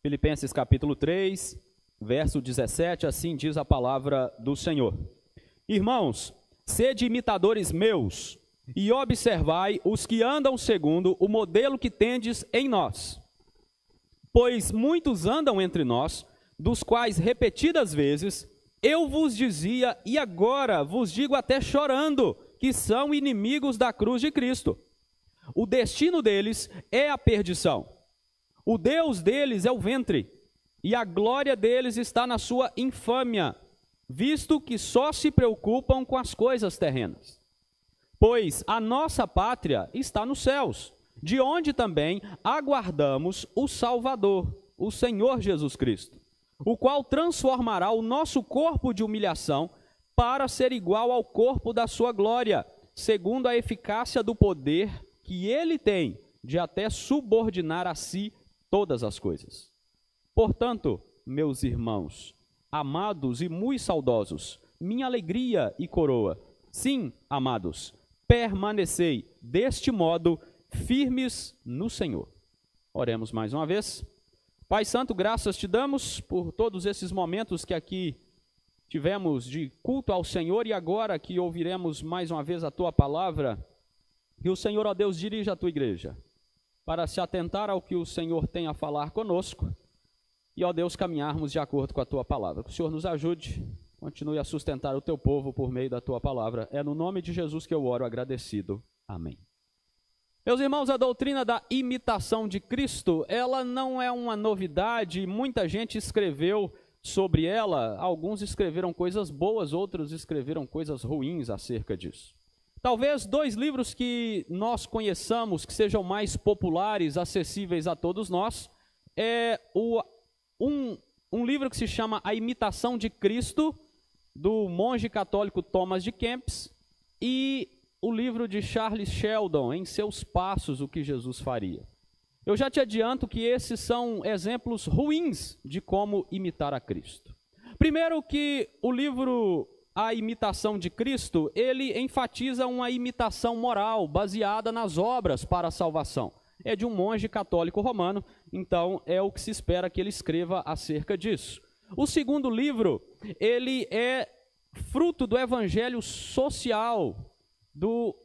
Filipenses capítulo 3, verso 17, assim diz a palavra do Senhor. Irmãos, sede imitadores meus, e observai os que andam segundo o modelo que tendes em nós. Pois muitos andam entre nós, dos quais repetidas vezes eu vos dizia, e agora vos digo até chorando, que são inimigos da cruz de Cristo. O destino deles é a perdição. O Deus deles é o ventre, e a glória deles está na sua infâmia, visto que só se preocupam com as coisas terrenas. Pois a nossa pátria está nos céus, de onde também aguardamos o Salvador, o Senhor Jesus Cristo, o qual transformará o nosso corpo de humilhação para ser igual ao corpo da sua glória, segundo a eficácia do poder que ele tem de até subordinar a si todas as coisas. Portanto, meus irmãos, amados e muito saudosos, minha alegria e coroa, sim, amados, permanecei deste modo firmes no Senhor. Oremos mais uma vez. Pai Santo, graças te damos por todos esses momentos que aqui tivemos de culto ao Senhor e agora que ouviremos mais uma vez a tua palavra, que o Senhor, ó Deus, dirija a tua igreja para se atentar ao que o Senhor tem a falar conosco e, ó Deus, caminharmos de acordo com a tua palavra. Que o Senhor nos ajude, continue a sustentar o teu povo por meio da tua palavra. É no nome de Jesus que eu oro agradecido. Amém. Meus irmãos, a doutrina da imitação de Cristo, ela não é uma novidade, muita gente escreveu sobre ela, alguns escreveram coisas boas, outros escreveram coisas ruins acerca disso. Talvez dois livros que nós conheçamos, que sejam mais populares, acessíveis a todos nós, é um livro que se chama A Imitação de Cristo, do monge católico Thomas de Kempis, e o livro de Charles Sheldon, Em Seus Passos, o que Jesus faria. Eu já te adianto que esses são exemplos ruins de como imitar a Cristo. Primeiro que o livro A Imitação de Cristo, ele enfatiza uma imitação moral, baseada nas obras para a salvação. É de um monge católico romano, então é o que se espera que ele escreva acerca disso. O segundo livro, ele é fruto do evangelho social do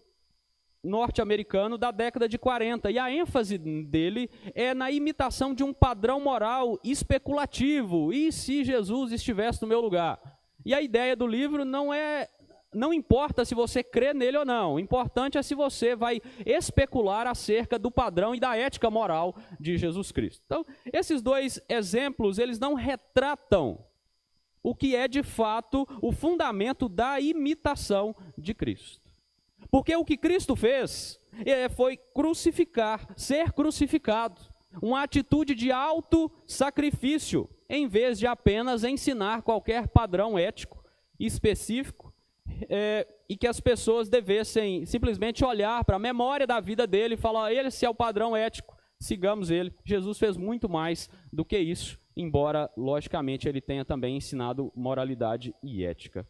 norte-americano da década de 40, e a ênfase dele é na imitação de um padrão moral especulativo, e se Jesus estivesse no meu lugar? E a ideia do livro não importa se você crê nele ou não, o importante é se você vai especular acerca do padrão e da ética moral de Jesus Cristo. Então, esses dois exemplos, eles não retratam o que é de fato o fundamento da imitação de Cristo. Porque o que Cristo fez foi ser crucificado, uma atitude de auto-sacrifício, em vez de apenas ensinar qualquer padrão ético específico, e que as pessoas devessem simplesmente olhar para a memória da vida dele e falar, esse é o padrão ético, sigamos ele. Jesus fez muito mais do que isso, embora, logicamente, ele tenha também ensinado moralidade e ética.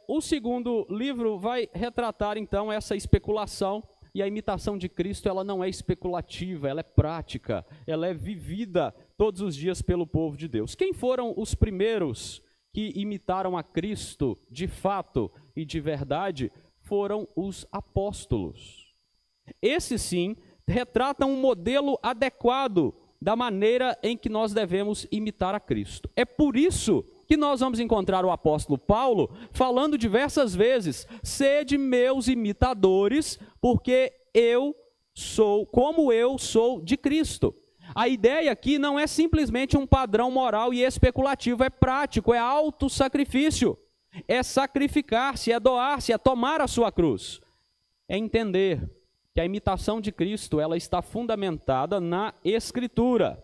O segundo livro vai retratar, então, essa especulação, e a imitação de Cristo, ela não é especulativa, ela é prática, ela é vivida todos os dias pelo povo de Deus. Quem foram os primeiros que imitaram a Cristo de fato e de verdade? Foram os apóstolos. Esses, sim, retratam um modelo adequado da maneira em que nós devemos imitar a Cristo. É por isso que nós vamos encontrar o apóstolo Paulo falando diversas vezes, sede meus imitadores, porque eu sou como eu sou de Cristo. A ideia aqui não é simplesmente um padrão moral e especulativo, é prático, é autossacrifício, é sacrificar-se, é doar-se, é tomar a sua cruz. É entender que a imitação de Cristo, ela está fundamentada na Escritura.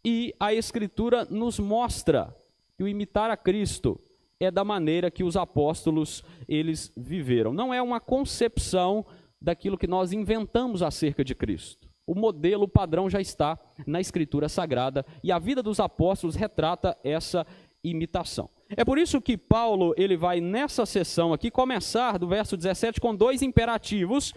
E a Escritura nos mostra que o imitar a Cristo é da maneira que os apóstolos, eles viveram. Não é uma concepção daquilo que nós inventamos acerca de Cristo. O modelo, o padrão já está na Escritura Sagrada e a vida dos apóstolos retrata essa imitação. É por isso que Paulo, ele vai nessa sessão aqui começar do verso 17 com dois imperativos,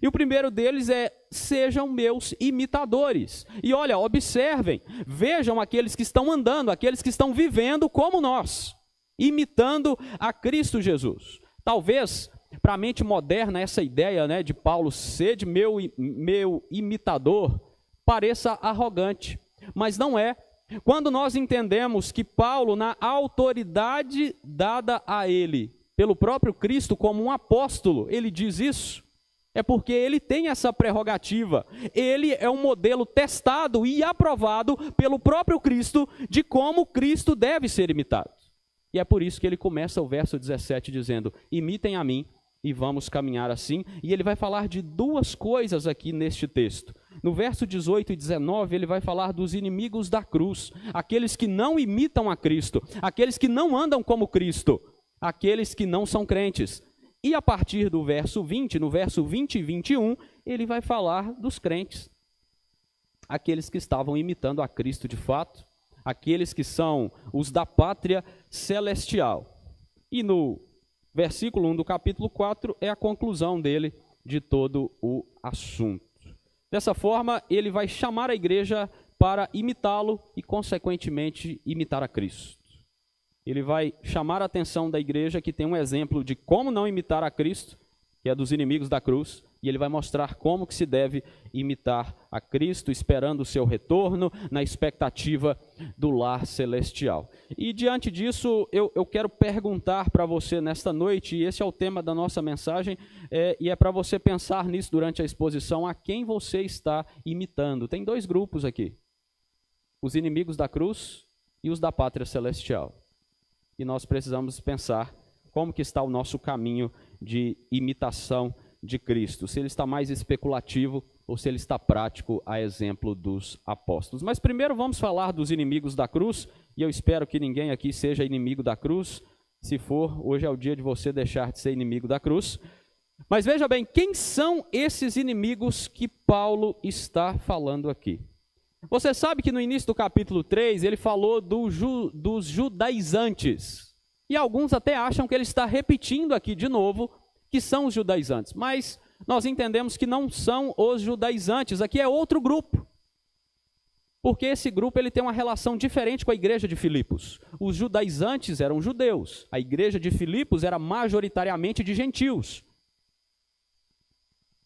e o primeiro deles é sejam meus imitadores. E olha, observem, vejam aqueles que estão andando, aqueles que estão vivendo como nós, imitando a Cristo Jesus. Talvez, para a mente moderna, essa ideia, né, de Paulo ser de meu imitador, pareça arrogante, mas não é. Quando nós entendemos que Paulo, na autoridade dada a ele pelo próprio Cristo como um apóstolo, ele diz isso, é porque ele tem essa prerrogativa. Ele é um modelo testado e aprovado pelo próprio Cristo de como Cristo deve ser imitado. E é por isso que ele começa o verso 17 dizendo: imitem a mim e vamos caminhar assim. E ele vai falar de duas coisas aqui neste texto. No verso 18 e 19, ele vai falar dos inimigos da cruz, aqueles que não imitam a Cristo, aqueles que não andam como Cristo, aqueles que não são crentes. E a partir do verso 20, no verso 20 e 21, ele vai falar dos crentes, aqueles que estavam imitando a Cristo de fato, aqueles que são os da pátria celestial. E no versículo 1 do capítulo 4 é a conclusão dele de todo o assunto. Dessa forma, ele vai chamar a igreja para imitá-lo e, consequentemente, imitar a Cristo. Ele vai chamar a atenção da igreja, que tem um exemplo de como não imitar a Cristo, que é dos inimigos da cruz, e ele vai mostrar como que se deve imitar a Cristo, esperando o seu retorno, na expectativa do lar celestial. E diante disso, eu quero perguntar para você nesta noite, e esse é o tema da nossa mensagem, e é para você pensar nisso durante a exposição, a quem você está imitando. Tem dois grupos aqui, os inimigos da cruz e os da pátria celestial. E nós precisamos pensar como que está o nosso caminho de imitação de Cristo, se ele está mais especulativo ou se ele está prático, a exemplo dos apóstolos. Mas primeiro vamos falar dos inimigos da cruz, e eu espero que ninguém aqui seja inimigo da cruz. Se for, hoje é o dia de você deixar de ser inimigo da cruz. Mas veja bem, quem são esses inimigos que Paulo está falando aqui? Você sabe que no início do capítulo 3, ele falou dos judaizantes. E alguns até acham que ele está repetindo aqui de novo, que são os judaizantes. Mas nós entendemos que não são os judaizantes, aqui é outro grupo. Porque esse grupo ele tem uma relação diferente com a igreja de Filipos. Os judaizantes eram judeus, a igreja de Filipos era majoritariamente de gentios.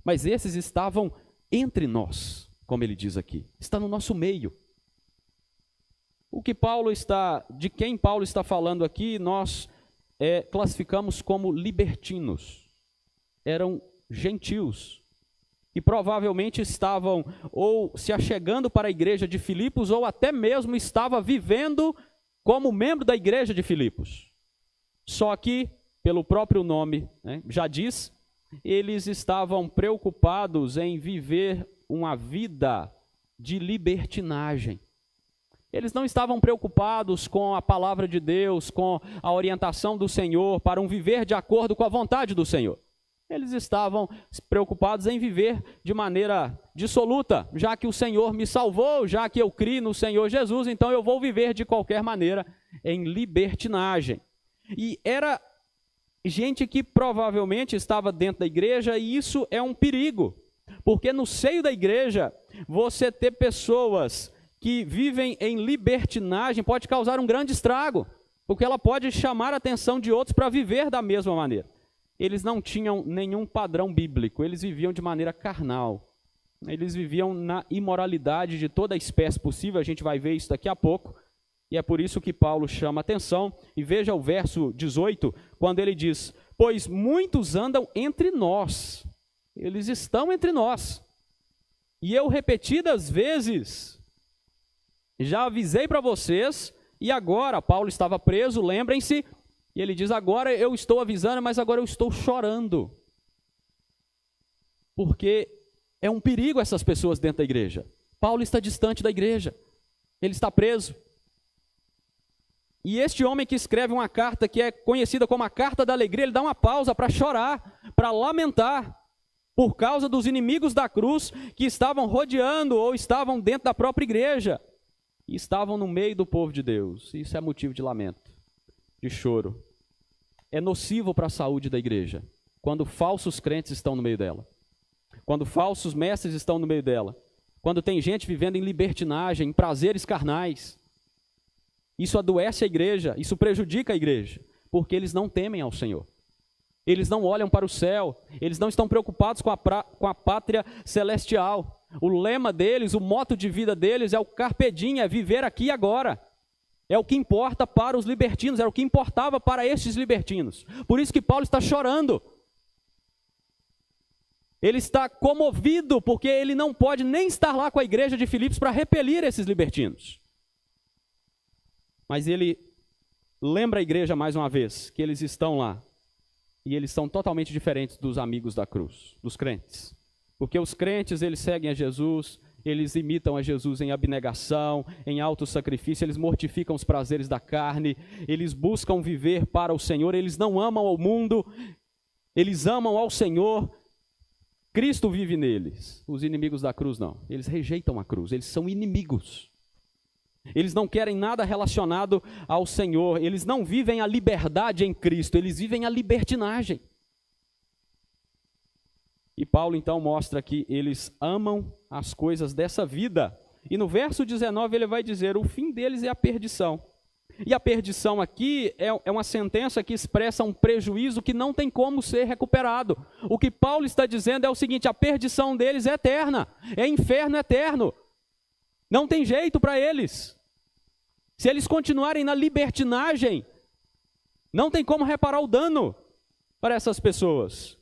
Mas esses estavam entre nós, como ele diz aqui, está no nosso meio. De quem Paulo está falando aqui, nós classificamos como libertinos. Eram gentios, e provavelmente estavam ou se achegando para a igreja de Filipos, ou até mesmo estava vivendo como membro da igreja de Filipos. Só que, pelo próprio nome, né, já diz, eles estavam preocupados em viver uma vida de libertinagem. Eles não estavam preocupados com a palavra de Deus, com a orientação do Senhor, para um viver de acordo com a vontade do Senhor. Eles estavam preocupados em viver de maneira dissoluta. Já que o Senhor me salvou, já que eu criei no Senhor Jesus, então eu vou viver de qualquer maneira em libertinagem. E era gente que provavelmente estava dentro da igreja, e isso é um perigo. Porque no seio da igreja, você ter pessoas que vivem em libertinagem pode causar um grande estrago, porque ela pode chamar a atenção de outros para viver da mesma maneira. Eles não tinham nenhum padrão bíblico, eles viviam de maneira carnal. Eles viviam na imoralidade de toda a espécie possível, a gente vai ver isso daqui a pouco. E é por isso que Paulo chama atenção. E veja o verso 18, quando ele diz: pois muitos andam entre nós. Eles estão entre nós. E eu repetidas vezes já avisei para vocês, e agora Paulo estava preso, lembrem-se. E ele diz: agora eu estou avisando, mas agora eu estou chorando. Porque é um perigo essas pessoas dentro da igreja. Paulo está distante da igreja. Ele está preso. E este homem que escreve uma carta que é conhecida como a Carta da Alegria, ele dá uma pausa para chorar, para lamentar, por causa dos inimigos da cruz que estavam rodeando ou estavam dentro da própria igreja. E estavam no meio do povo de Deus. Isso é motivo de lamento, de choro. É nocivo para a saúde da igreja, quando falsos crentes estão no meio dela. quando falsos mestres estão no meio dela, quando tem gente vivendo em libertinagem, em prazeres carnais. Isso adoece a igreja, isso prejudica a igreja, porque eles não temem ao Senhor. Eles não olham para o céu, eles não estão preocupados com a pátria celestial. O lema deles, o moto de vida deles é o carpe diem, é viver aqui e agora. É o que importa para os libertinos, era o que importava para estes libertinos. Por isso que Paulo está chorando. Ele está comovido, porque ele não pode nem estar lá com a igreja de Filipos para repelir esses libertinos. Mas ele lembra a igreja mais uma vez, que eles estão lá. E eles são totalmente diferentes dos amigos da cruz, dos crentes. Porque os crentes, eles seguem a Jesus, eles imitam a Jesus em abnegação, em autossacrifício, eles mortificam os prazeres da carne, eles buscam viver para o Senhor, eles não amam ao mundo, eles amam ao Senhor. Cristo vive neles. Os inimigos da cruz não, eles rejeitam a cruz, eles são inimigos. Eles não querem nada relacionado ao Senhor, eles não vivem a liberdade em Cristo, eles vivem a libertinagem. E Paulo então mostra que eles amam as coisas dessa vida. E no verso 19 ele vai dizer, o fim deles é a perdição. E a perdição aqui é uma sentença que expressa um prejuízo que não tem como ser recuperado. O que Paulo está dizendo é o seguinte, a perdição deles é eterna, é inferno eterno. Não tem jeito para eles. Se eles continuarem na libertinagem, não tem como reparar o dano para essas pessoas.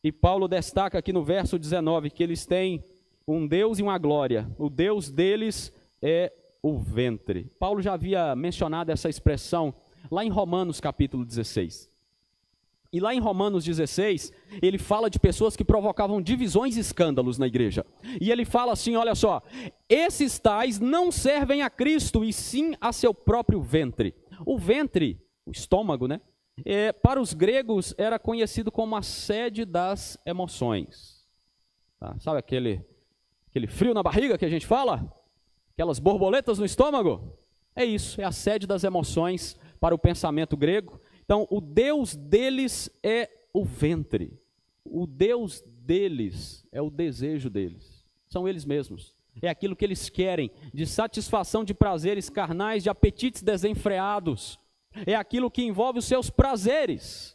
E Paulo destaca aqui no verso 19 que eles têm um Deus e uma glória. O Deus deles é o ventre. Paulo já havia mencionado essa expressão lá em Romanos capítulo 16. E lá em Romanos 16, ele fala de pessoas que provocavam divisões e escândalos na igreja. E ele fala assim, olha só, esses tais não servem a Cristo, e sim a seu próprio ventre. O ventre, o estômago, né? Para os gregos era conhecido como a sede das emoções. Tá? Sabe aquele frio na barriga que a gente fala? Aquelas borboletas no estômago? É isso, é a sede das emoções para o pensamento grego. Então, o Deus deles é o ventre. O Deus deles é o desejo deles. São eles mesmos. É aquilo que eles querem, de satisfação de prazeres carnais, de apetites desenfreados. É aquilo que envolve os seus prazeres.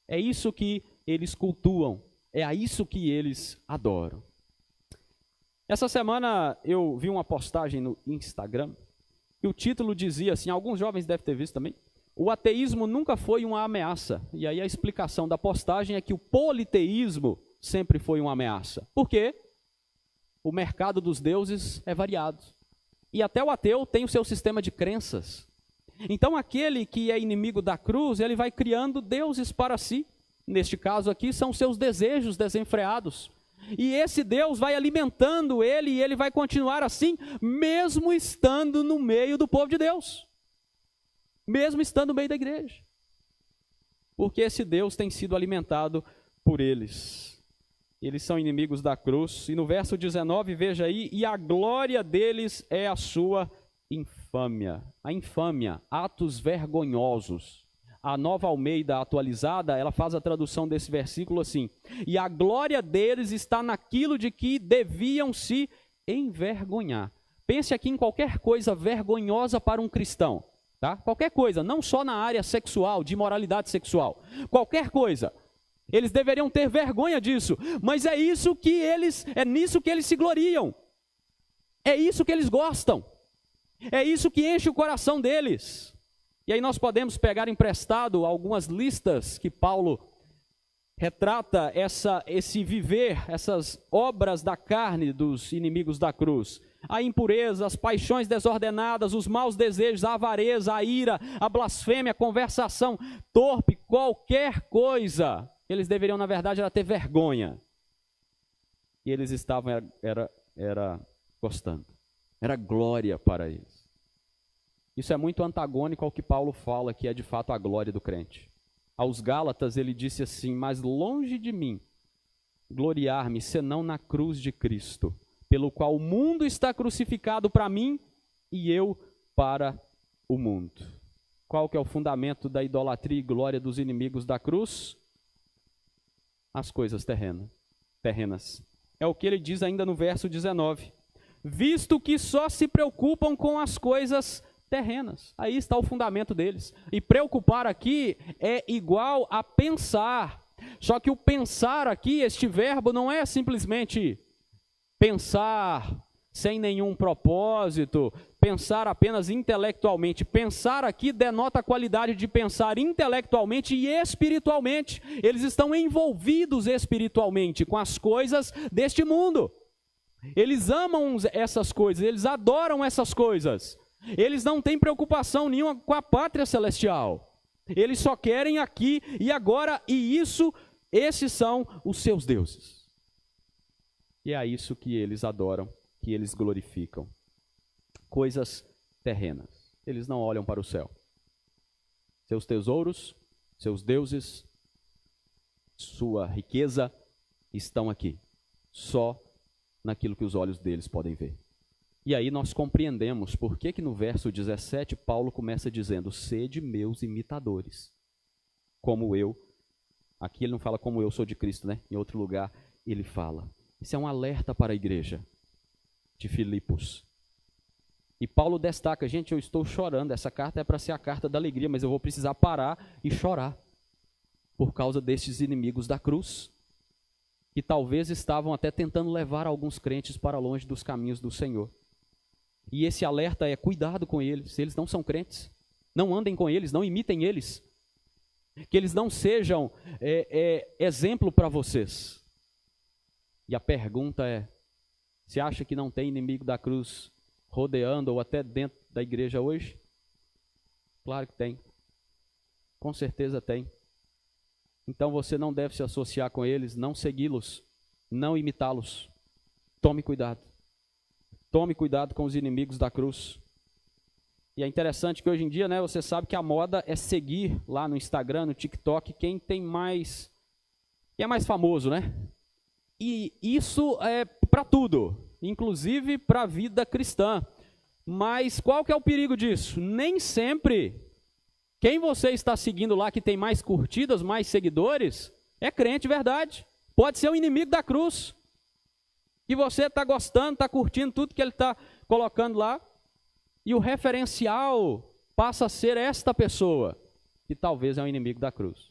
É isso que eles cultuam. É a isso que eles adoram. Essa semana eu vi uma postagem no Instagram. E o título dizia assim, alguns jovens devem ter visto também. O ateísmo nunca foi uma ameaça. E aí a explicação da postagem é que o politeísmo sempre foi uma ameaça. Por quê? O mercado dos deuses é variado. E até o ateu tem o seu sistema de crenças. Então aquele que é inimigo da cruz, ele vai criando deuses para si. Neste caso aqui são seus desejos desenfreados. E esse Deus vai alimentando ele e ele vai continuar assim, mesmo estando no meio do povo de Deus. Mesmo estando no meio da igreja. Porque esse Deus tem sido alimentado por eles. Eles são inimigos da cruz. E no verso 19, veja aí, e a glória deles é a sua infâmia. A infâmia, atos vergonhosos. A Nova Almeida atualizada, ela faz a tradução desse versículo assim, e a glória deles está naquilo de que deviam se envergonhar. Pense aqui em qualquer coisa vergonhosa para um cristão. Tá? Qualquer coisa, não só na área sexual, de imoralidade sexual. Qualquer coisa. Eles deveriam ter vergonha disso. Mas é nisso que eles se gloriam. É isso que eles gostam. É isso que enche o coração deles. E aí nós podemos pegar emprestado algumas listas que Paulo retrata esse viver, essas obras da carne dos inimigos da cruz. A impureza, as paixões desordenadas, os maus desejos, a avareza, a ira, a blasfêmia, a conversação torpe, qualquer coisa. Eles deveriam, na verdade, ter vergonha. E eles estavam, era gostando. Era glória para eles. Isso é muito antagônico ao que Paulo fala, que é de fato a glória do crente. Aos Gálatas ele disse assim, mas longe de mim gloriar-me, senão na cruz de Cristo, pelo qual o mundo está crucificado para mim e eu para o mundo. Qual que é o fundamento da idolatria e glória dos inimigos da cruz? As coisas terrenas. é o que ele diz ainda no verso 19. Visto que só se preocupam com as coisas terrenas. Aí está o fundamento deles. E preocupar aqui é igual a pensar. Só que o pensar aqui, este verbo, não é simplesmente pensar sem nenhum propósito, pensar apenas intelectualmente. Pensar aqui denota a qualidade de pensar intelectualmente e espiritualmente. Eles estão envolvidos espiritualmente com as coisas deste mundo. Eles amam essas coisas, eles adoram essas coisas. Eles não têm preocupação nenhuma com a pátria celestial. Eles só querem aqui e agora, e esses são os seus deuses. E é isso que eles adoram, que eles glorificam. Coisas terrenas. Eles não olham para o céu. Seus tesouros, seus deuses, sua riqueza estão aqui. Só naquilo que os olhos deles podem ver. E aí nós compreendemos por que no verso 17 Paulo começa dizendo: sede meus imitadores, como eu. Aqui ele não fala como eu sou de Cristo, né? Em outro lugar ele fala. Isso é um alerta para a igreja de Filipos. E Paulo destaca: gente, eu estou chorando, essa carta é para ser a carta da alegria, mas eu vou precisar parar e chorar por causa destes inimigos da cruz, que talvez estavam até tentando levar alguns crentes para longe dos caminhos do Senhor. E esse alerta é: cuidado com eles, eles não são crentes, não andem com eles, não imitem eles, que eles não sejam exemplo para vocês. E a pergunta é: você acha que não tem inimigo da cruz rodeando ou até dentro da igreja hoje? Claro que tem, com certeza tem. Então você não deve se associar com eles, não segui-los, não imitá-los. Tome cuidado. Tome cuidado com os inimigos da cruz. E é interessante que hoje em dia, né, você sabe que a moda é seguir lá no Instagram, no TikTok, quem é mais famoso, né? E isso é para tudo, inclusive para a vida cristã. Mas qual que é o perigo disso? Nem sempre quem você está seguindo lá, que tem mais curtidas, mais seguidores, é crente de verdade. Pode ser um inimigo da cruz. E você está gostando, está curtindo tudo que ele está colocando lá. E o referencial passa a ser esta pessoa, que talvez é um inimigo da cruz.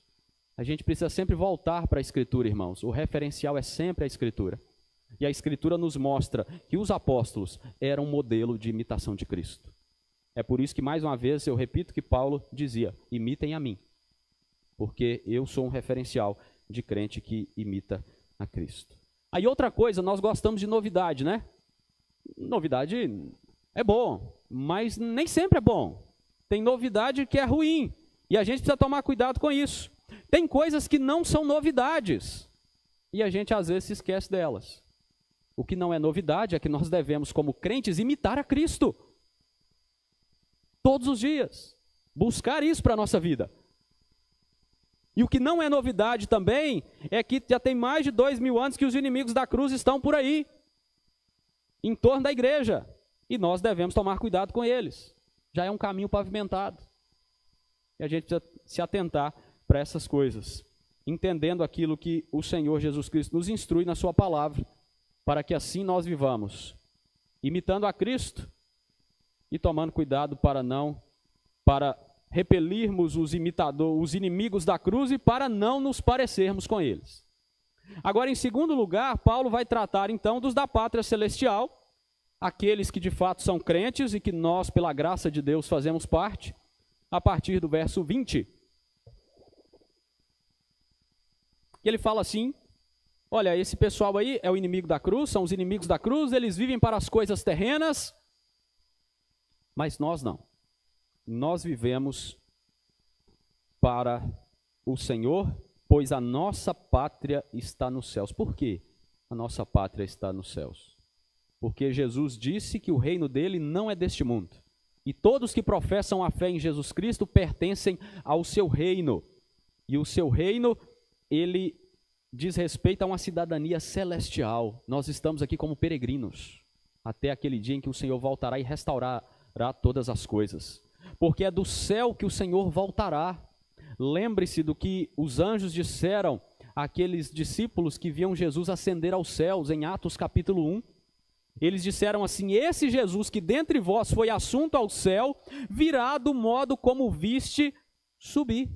A gente precisa sempre voltar para a Escritura, irmãos. O referencial é sempre a Escritura. E a Escritura nos mostra que os apóstolos eram um modelo de imitação de Cristo. É por isso que, mais uma vez, eu repito que Paulo dizia: imitem a mim, porque eu sou um referencial de crente que imita a Cristo. Aí outra coisa, nós gostamos de novidade, né? Novidade é bom, mas nem sempre é bom. Tem novidade que é ruim, e a gente precisa tomar cuidado com isso. Tem coisas que não são novidades, e a gente às vezes se esquece delas. O que não é novidade é que nós devemos, como crentes, imitar a Cristo. Todos os dias. Buscar isso para a nossa vida. E o que não é novidade também é que já tem mais de 2000 anos que os inimigos da cruz estão por aí, em torno da igreja. E nós devemos tomar cuidado com eles. Já é um caminho pavimentado. E a gente precisa se atentar para essas coisas, entendendo aquilo que o Senhor Jesus Cristo nos instrui na sua palavra, para que assim nós vivamos, imitando a Cristo e tomando cuidado para repelirmos os inimigos da cruz e para não nos parecermos com eles. Agora, em segundo lugar, Paulo vai tratar então dos da pátria celestial, aqueles que de fato são crentes e que nós, pela graça de Deus, fazemos parte, a partir do verso 20. Ele fala assim: olha, esse pessoal aí é o inimigo da cruz, são os inimigos da cruz, eles vivem para as coisas terrenas, mas nós não. Nós vivemos para o Senhor, pois a nossa pátria está nos céus. Por quê? A nossa pátria está nos céus. Porque Jesus disse que o reino dele não é deste mundo. E todos que professam a fé em Jesus Cristo pertencem ao seu reino. E o seu reino, ele diz respeito a uma cidadania celestial. Nós estamos aqui como peregrinos, até aquele dia em que o Senhor voltará e restaurará todas as coisas. Porque é do céu que o Senhor voltará. Lembre-se do que os anjos disseram aqueles discípulos que viam Jesus ascender aos céus em Atos capítulo 1. Eles disseram assim: esse Jesus que dentre vós foi assunto ao céu, virá do modo como viste subir.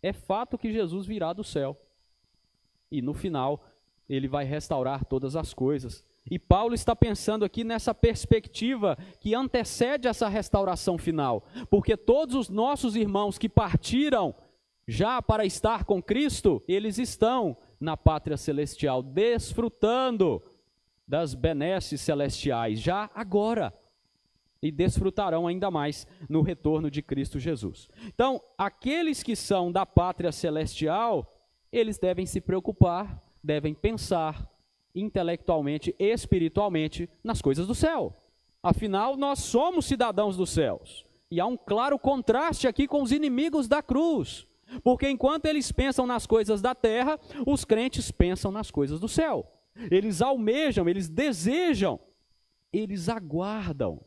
É fato que Jesus virá do céu. E no final, ele vai restaurar todas as coisas. E Paulo está pensando aqui nessa perspectiva que antecede essa restauração final. Porque todos os nossos irmãos que partiram já para estar com Cristo, eles estão na pátria celestial, desfrutando das benesses celestiais, já agora. E desfrutarão ainda mais no retorno de Cristo Jesus. Então, aqueles que são da pátria celestial, eles devem se preocupar, devem pensar intelectualmente, espiritualmente nas coisas do céu. Afinal, nós somos cidadãos dos céus. E há um claro contraste aqui com os inimigos da cruz. Porque enquanto eles pensam nas coisas da terra, os crentes pensam nas coisas do céu. Eles almejam, eles desejam, eles aguardam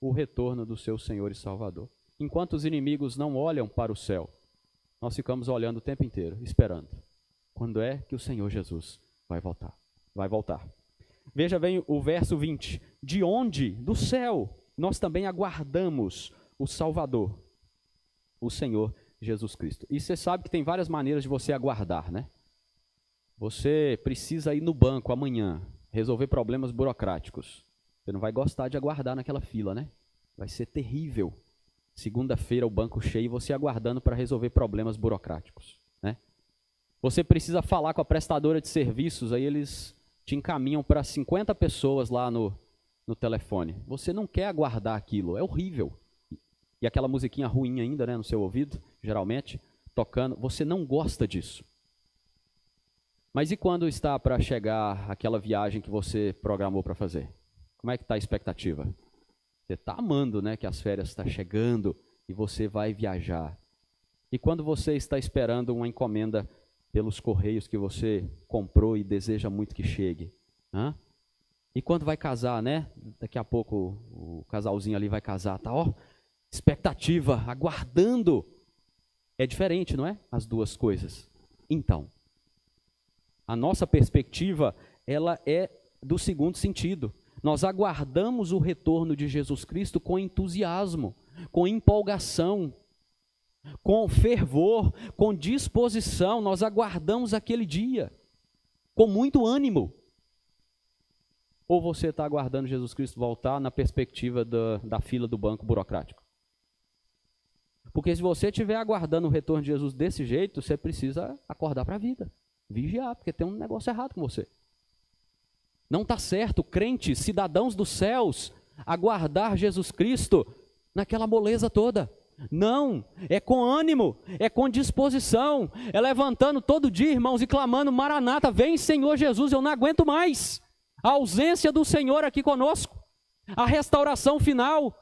o retorno do seu Senhor e Salvador. Enquanto os inimigos não olham para o céu, nós ficamos olhando o tempo inteiro, esperando. Quando é que o Senhor Jesus vai voltar? Vai voltar. Veja bem o verso 20. De onde? Do céu. Nós também aguardamos o Salvador, o Senhor Jesus Cristo. E você sabe que tem várias maneiras de você aguardar, né? Você precisa ir no banco amanhã, resolver problemas burocráticos. Você não vai gostar de aguardar naquela fila, né? Vai ser terrível. Segunda-feira o banco cheio e você aguardando para resolver problemas burocráticos, né? Você precisa falar com a prestadora de serviços, aí eles te encaminham para 50 pessoas lá no telefone. Você não quer aguardar aquilo, é horrível. E aquela musiquinha ruim ainda, né, no seu ouvido, geralmente, tocando. Você não gosta disso. Mas e quando está para chegar aquela viagem que você programou para fazer? Como é que está a expectativa? Você está amando, né, que as férias estão chegando e você vai viajar. E quando você está esperando uma encomenda pelos correios que você comprou e deseja muito que chegue? E quando vai casar, né? Daqui a pouco o casalzinho ali vai casar, tá? Ó, expectativa, aguardando. É diferente, não é? As duas coisas. Então, a nossa perspectiva, ela é do segundo sentido. Nós aguardamos o retorno de Jesus Cristo com entusiasmo, com empolgação, com fervor, com disposição. Nós aguardamos aquele dia, com muito ânimo. Ou você está aguardando Jesus Cristo voltar na perspectiva da fila do banco burocrático? Porque se você estiver aguardando o retorno de Jesus desse jeito, você precisa acordar para a vida. Vigiar, porque tem um negócio errado com você. Não está certo, crentes, cidadãos dos céus, aguardar Jesus Cristo naquela moleza toda. Não, é com ânimo, é com disposição, é levantando todo dia, irmãos, e clamando: Maranata, vem Senhor Jesus, eu não aguento mais. A ausência do Senhor aqui conosco, a restauração final,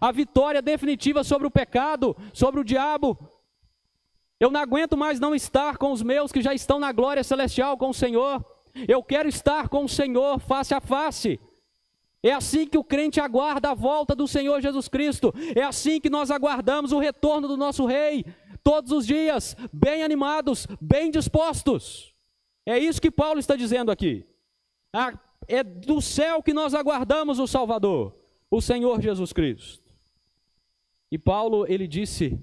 a vitória definitiva sobre o pecado, sobre o diabo. Eu não aguento mais não estar com os meus que já estão na glória celestial com o Senhor. Eu quero estar com o Senhor face a face. É assim que o crente aguarda a volta do Senhor Jesus Cristo. É assim que nós aguardamos o retorno do nosso Rei, todos os dias, bem animados, bem dispostos. É isso que Paulo está dizendo aqui. É do céu que nós aguardamos o Salvador, o Senhor Jesus Cristo. E Paulo, ele disse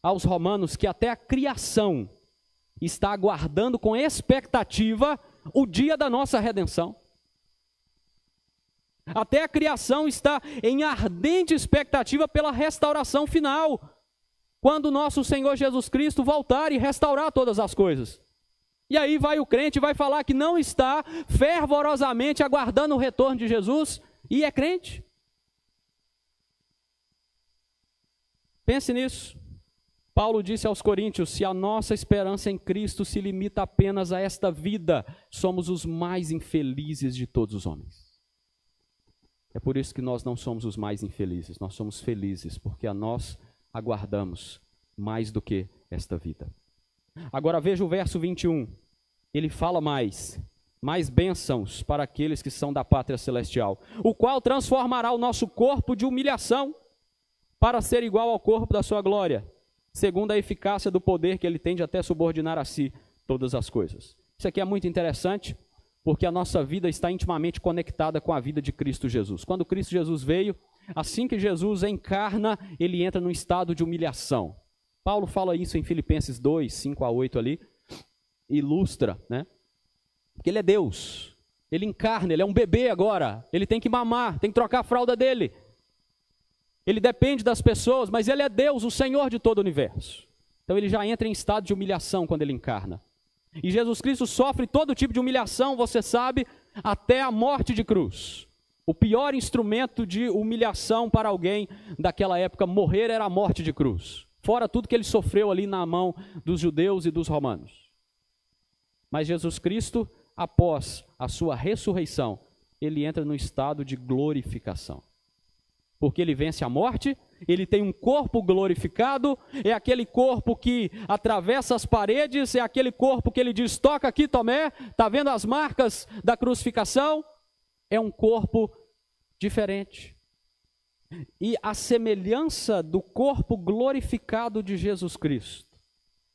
aos romanos que até a criação está aguardando com expectativa o dia da nossa redenção. Até a criação está em ardente expectativa pela restauração final, quando o nosso Senhor Jesus Cristo voltar e restaurar todas as coisas. E aí vai o crente e vai falar que não está fervorosamente aguardando o retorno de Jesus e é crente. Pense nisso. Paulo disse aos coríntios: se a nossa esperança em Cristo se limita apenas a esta vida, somos os mais infelizes de todos os homens. É por isso que nós não somos os mais infelizes, nós somos felizes, porque a nós aguardamos mais do que esta vida. Agora veja o verso 21, ele fala mais bênçãos para aqueles que são da pátria celestial, o qual transformará o nosso corpo de humilhação para ser igual ao corpo da sua glória, segundo a eficácia do poder que ele tem de até subordinar a si todas as coisas. Isso aqui é muito interessante, porque a nossa vida está intimamente conectada com a vida de Cristo Jesus. Quando Cristo Jesus veio, assim que Jesus encarna, ele entra num estado de humilhação. Paulo fala isso em Filipenses 2, 5 a 8 ali, ilustra, né? Porque ele é Deus, ele encarna, ele é um bebê agora, ele tem que mamar, tem que trocar a fralda dele. Ele depende das pessoas, mas ele é Deus, o Senhor de todo o universo. Então ele já entra em estado de humilhação quando ele encarna. E Jesus Cristo sofre todo tipo de humilhação, você sabe, até a morte de cruz. O pior instrumento de humilhação para alguém daquela época morrer era a morte de cruz. Fora tudo que ele sofreu ali na mão dos judeus e dos romanos. Mas Jesus Cristo, após a sua ressurreição, ele entra no estado de glorificação. Porque ele vence a morte, ele tem um corpo glorificado, é aquele corpo que atravessa as paredes, é aquele corpo que ele diz, toca aqui Tomé, está vendo as marcas da crucificação? É um corpo diferente. E a semelhança do corpo glorificado de Jesus Cristo,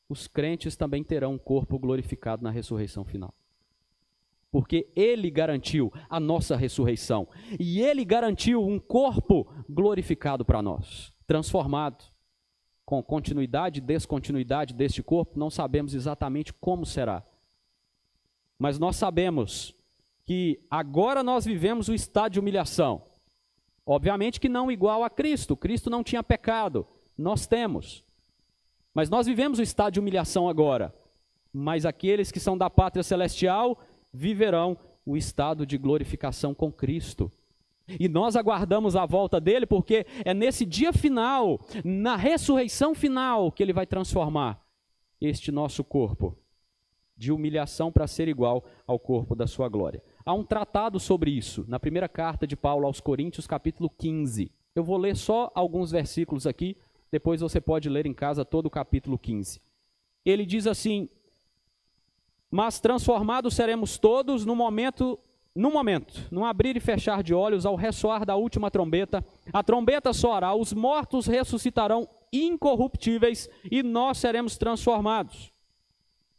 os crentes também terão um corpo glorificado na ressurreição final. Porque ele garantiu a nossa ressurreição. E ele garantiu um corpo glorificado para nós, transformado. Com continuidade e descontinuidade deste corpo, não sabemos exatamente como será. Mas nós sabemos que agora nós vivemos o estado de humilhação. Obviamente que não igual a Cristo. Cristo não tinha pecado, nós temos. Mas nós vivemos o estado de humilhação agora. Mas aqueles que são da pátria celestial viverão o estado de glorificação com Cristo. E nós aguardamos a volta dele, porque é nesse dia final, na ressurreição final, que ele vai transformar este nosso corpo de humilhação para ser igual ao corpo da sua glória. Há um tratado sobre isso, na primeira carta de Paulo aos Coríntios, capítulo 15. Eu vou ler só alguns versículos aqui, depois você pode ler em casa todo o capítulo 15. Ele diz assim: mas transformados seremos todos num abrir e fechar de olhos, ao ressoar da última trombeta. A trombeta soará, os mortos ressuscitarão incorruptíveis e nós seremos transformados.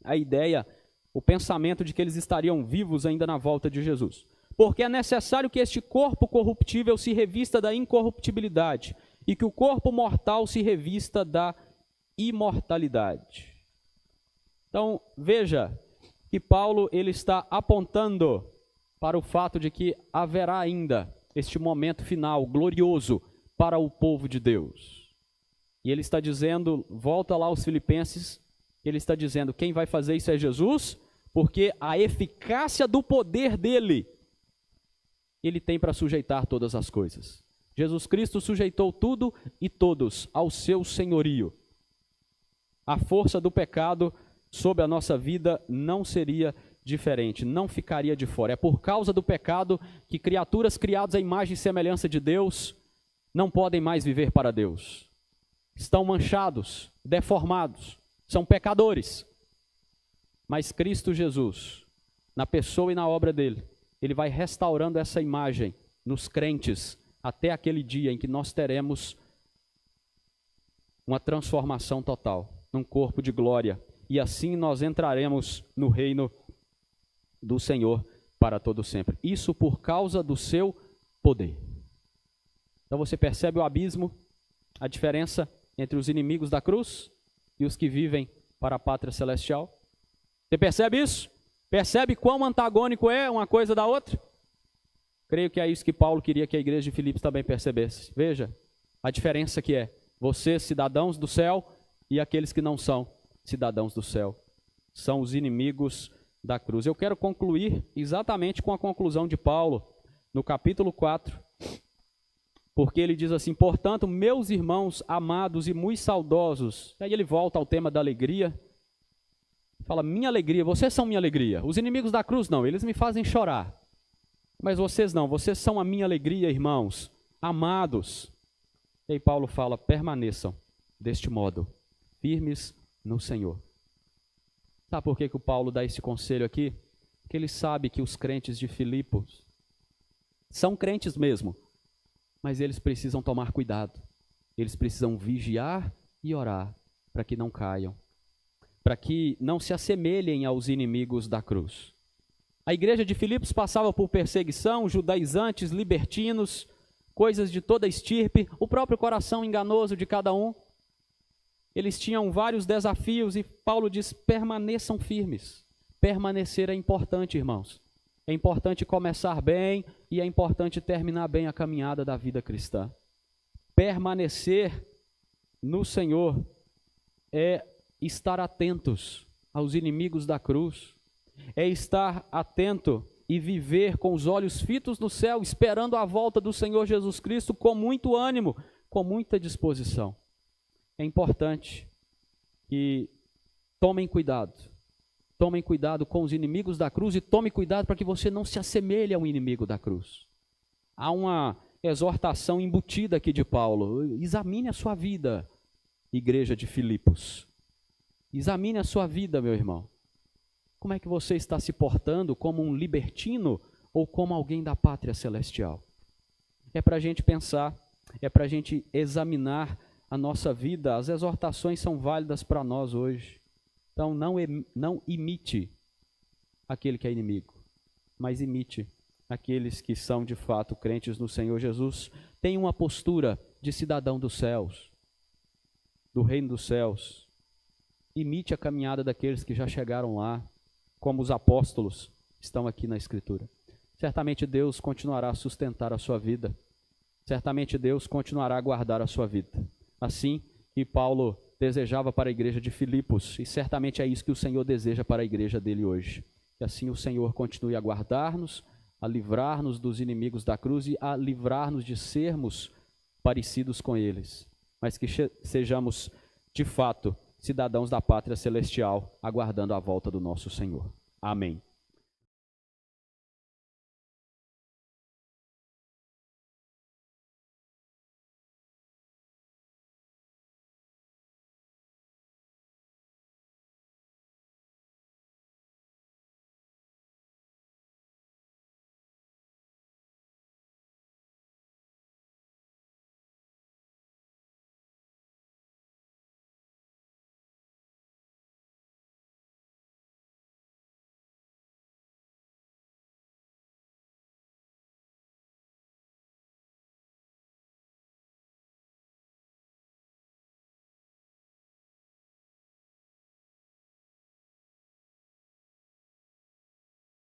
A ideia, o pensamento de que eles estariam vivos ainda na volta de Jesus. Porque é necessário que este corpo corruptível se revista da incorruptibilidade e que o corpo mortal se revista da imortalidade. Então, veja que Paulo ele está apontando para o fato de que haverá ainda este momento final glorioso para o povo de Deus. E ele está dizendo, volta lá aos Filipenses, ele está dizendo, quem vai fazer isso é Jesus, porque a eficácia do poder dele, ele tem para sujeitar todas as coisas. Jesus Cristo sujeitou tudo e todos ao seu senhorio. A força do pecado sobre a nossa vida não seria diferente, não ficaria de fora. É por causa do pecado que criaturas criadas à imagem e semelhança de Deus não podem mais viver para Deus. Estão manchados, deformados, são pecadores. Mas Cristo Jesus, na pessoa e na obra dele, ele vai restaurando essa imagem nos crentes até aquele dia em que nós teremos uma transformação total, num corpo de glória. E assim nós entraremos no reino do Senhor para todo sempre. Isso por causa do seu poder. Então você percebe o abismo, a diferença entre os inimigos da cruz e os que vivem para a pátria celestial? Você percebe isso? Percebe quão antagônico é uma coisa da outra? Creio que é isso que Paulo queria que a igreja de Filipos também percebesse. Veja a diferença que é. Vocês, cidadãos do céu, e aqueles que não são cidadãos do céu. São os inimigos da cruz. Eu quero concluir exatamente com a conclusão de Paulo, no capítulo 4, porque ele diz assim, portanto, meus irmãos amados e muito saudosos, aí ele volta ao tema da alegria, fala, minha alegria, vocês são minha alegria. Os inimigos da cruz não, eles me fazem chorar. Mas vocês não, vocês são a minha alegria, irmãos, amados. E aí Paulo fala, permaneçam deste modo, firmes no Senhor. Sabe por que o Paulo dá esse conselho aqui? Porque ele sabe que os crentes de Filipos são crentes mesmo, mas eles precisam tomar cuidado. Eles precisam vigiar e orar para que não caiam. para que não se assemelhem aos inimigos da cruz. A igreja de Filipos passava por perseguição, judaizantes, libertinos, coisas de toda estirpe, o próprio coração enganoso de cada um. Eles tinham vários desafios e Paulo diz: permaneçam firmes. Permanecer é importante, irmãos. É importante começar bem e é importante terminar bem a caminhada da vida cristã. Permanecer no Senhor é estar atentos aos inimigos da cruz, é estar atento e viver com os olhos fitos no céu, esperando a volta do Senhor Jesus Cristo com muito ânimo, com muita disposição. É importante que tomem cuidado com os inimigos da cruz e tome cuidado para que você não se assemelhe ao inimigo da cruz. Há uma exortação embutida aqui de Paulo: examine a sua vida, igreja de Filipos. Examine a sua vida, meu irmão. Como é que você está se portando, como um libertino ou como alguém da pátria celestial? É para a gente pensar, é para a gente examinar a nossa vida. As exortações são válidas para nós hoje. Então não imite aquele que é inimigo, mas imite aqueles que são de fato crentes no Senhor Jesus. Tenha uma postura de cidadão dos céus, do reino dos céus. Imite a caminhada daqueles que já chegaram lá, como os apóstolos estão aqui na Escritura. Certamente Deus continuará a sustentar a sua vida. Certamente Deus continuará a guardar a sua vida. Assim que Paulo desejava para a igreja de Filipos, e certamente é isso que o Senhor deseja para a igreja dele hoje. Que assim o Senhor continue a guardar-nos, a livrar-nos dos inimigos da cruz e a livrar-nos de sermos parecidos com eles. Mas que sejamos, de fato, cidadãos da pátria celestial, aguardando a volta do nosso Senhor. Amém.